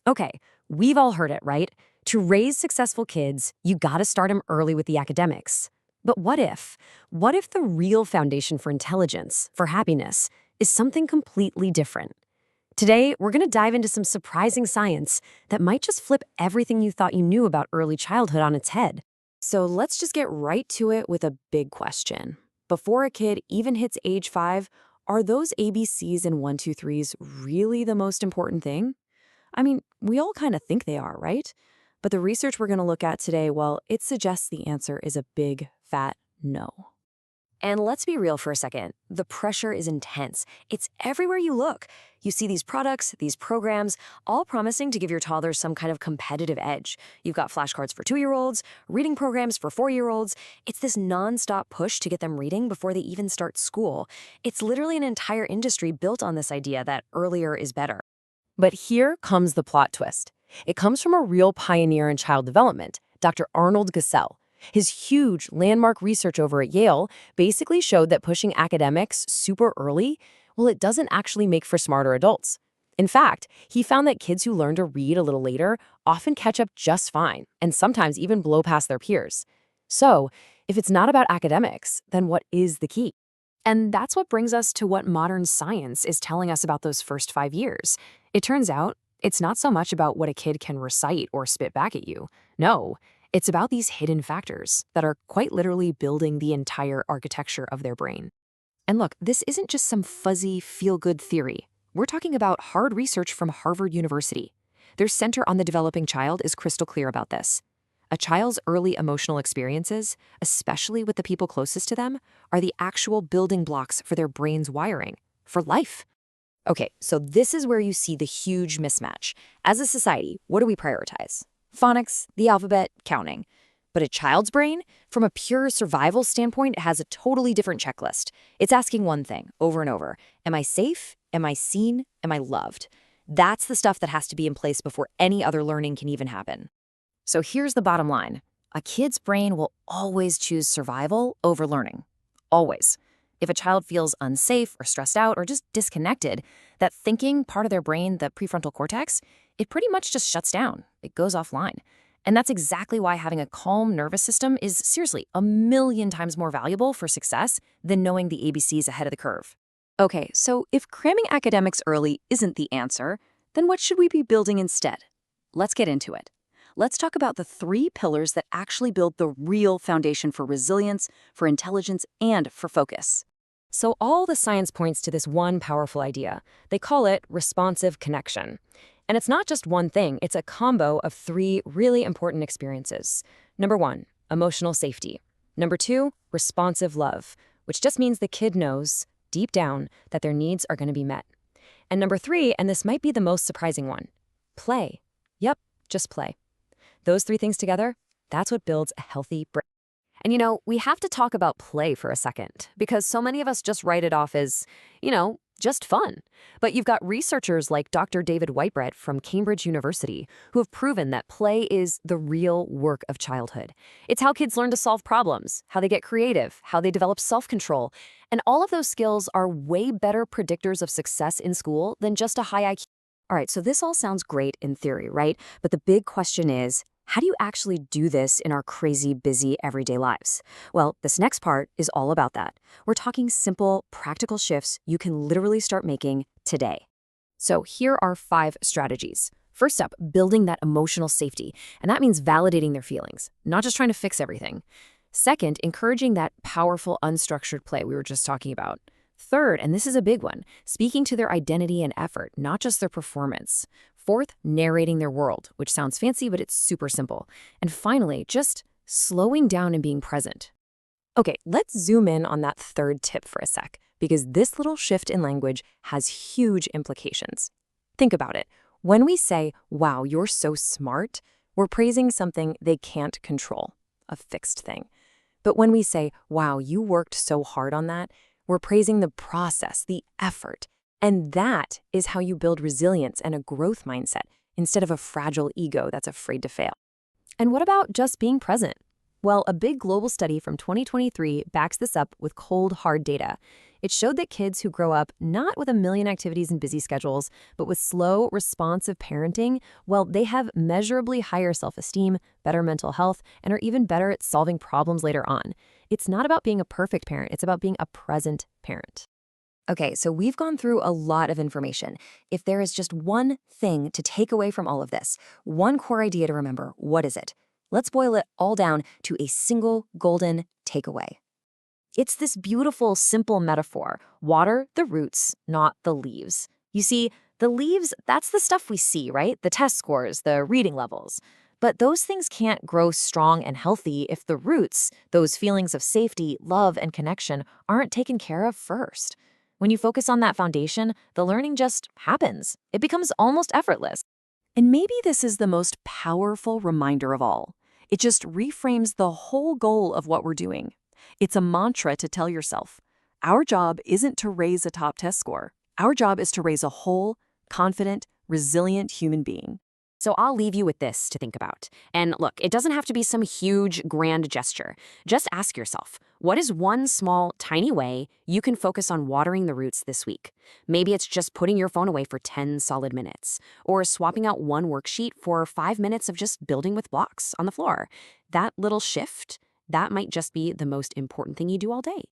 Okay, we've all heard it, right? To raise successful kids, you gotta start them early with the academics. But what if? What if the real foundation for intelligence, for happiness, is something completely different? Today, we're gonna dive into some surprising science that might just flip everything you thought you knew about early childhood on its head. So let's just get right to it with a big question. Before a kid even hits age 5, are those ABCs and 1, 2, 3s really the most important thing? I mean, we all kind of think they are, right? But the research we're going to look at today, well, it suggests the answer is a big, fat no. And let's be real for a second. The pressure is intense. It's everywhere you look. You see these products, these programs, all promising to give your toddlers some kind of competitive edge. You've got flashcards for 2-year-olds, reading programs for 4-year-olds. It's this nonstop push to get them reading before they even start school. It's literally an entire industry built on this idea that earlier is better. But here comes the plot twist. It comes from a real pioneer in child development, Dr. Arnold Gesell. His huge landmark research over at Yale basically showed that pushing academics super early, well, it doesn't actually make for smarter adults. In fact, he found that kids who learn to read a little later often catch up just fine, and sometimes even blow past their peers. So, if it's not about academics, then what is the key? And that's what brings us to what modern science is telling us about those first 5 years. It turns out it's not so much about what a kid can recite or spit back at you. No, it's about these hidden factors that are quite literally building the entire architecture of their brain. And look, this isn't just some fuzzy, feel-good theory. We're talking about hard research from Harvard University. Their Center on the Developing Child is crystal clear about this. A child's early emotional experiences, especially with the people closest to them, are the actual building blocks for their brain's wiring, for life. Okay, so this is where you see the huge mismatch. As a society, what do we prioritize? Phonics, the alphabet, counting. But a child's brain, from a pure survival standpoint, has a totally different checklist. It's asking one thing over and over. Am I safe? Am I seen? Am I loved? That's the stuff that has to be in place before any other learning can even happen. So here's the bottom line. A kid's brain will always choose survival over learning. Always. If a child feels unsafe or stressed out or just disconnected, that thinking part of their brain, the prefrontal cortex, it pretty much just shuts down. It goes offline. And that's exactly why having a calm nervous system is seriously 1,000,000 times more valuable for success than knowing the ABCs ahead of the curve. Okay, so if cramming academics early isn't the answer, then what should we be building instead? Let's get into it. Let's talk about the 3 pillars that actually build the real foundation for resilience, for intelligence, and for focus. So all the science points to this one powerful idea. They call it responsive connection. And it's not just one thing, it's a combo of 3 really important experiences. Number 1, emotional safety. Number 2, responsive love, which just means the kid knows, deep down, that their needs are going to be met. And number 3, and this might be the most surprising one, play. Yep, just play. Those 3 things together, that's what builds a healthy brain. And we have to talk about play for a second, because so many of us just write it off as, just fun. But you've got researchers like Dr. David Whitebrett from Cambridge University who have proven that play is the real work of childhood. It's how kids learn to solve problems, how they get creative, how they develop self-control. And all of those skills are way better predictors of success in school than just a high IQ. All right, so this all sounds great in theory, right? But the big question is, how do you actually do this in our crazy, busy, everyday lives? Well, this next part is all about that. We're talking simple, practical shifts you can literally start making today. So here are 5 strategies. First up, building that emotional safety. And that means validating their feelings, not just trying to fix everything. Second, encouraging that powerful, unstructured play we were just talking about. Third, and this is a big one, speaking to their identity and effort, not just their performance. Fourth, narrating their world, which sounds fancy, but it's super simple. And finally, just slowing down and being present. Okay, let's zoom in on that 3rd tip for a sec, because this little shift in language has huge implications. Think about it. When we say, wow, you're so smart, we're praising something they can't control, a fixed thing. But when we say, wow, you worked so hard on that, we're praising the process, the effort. And that is how you build resilience and a growth mindset instead of a fragile ego that's afraid to fail. And what about just being present? Well, a big global study from 2023 backs this up with cold, hard data. It showed that kids who grow up not with a million activities and busy schedules, but with slow, responsive parenting, well, they have measurably higher self-esteem, better mental health, and are even better at solving problems later on. It's not about being a perfect parent, it's about being a present parent. Okay, so we've gone through a lot of information. If there is just one thing to take away from all of this, one core idea to remember, what is it? Let's boil it all down to a single golden takeaway. It's this beautiful, simple metaphor. Water the roots, not the leaves. You see, the leaves, that's the stuff we see, right? The test scores, the reading levels. But those things can't grow strong and healthy if the roots, those feelings of safety, love, and connection, aren't taken care of first. When you focus on that foundation, the learning just happens. It becomes almost effortless. And maybe this is the most powerful reminder of all. It just reframes the whole goal of what we're doing. It's a mantra to tell yourself, our job isn't to raise a top test score. Our job is to raise a whole, confident, resilient human being. So I'll leave you with this to think about. And look, it doesn't have to be some huge, grand gesture. Just ask yourself, what is one small, tiny way you can focus on watering the roots this week? Maybe it's just putting your phone away for 10 solid minutes, or swapping out one worksheet for 5 minutes of just building with blocks on the floor. That little shift, that might just be the most important thing you do all day.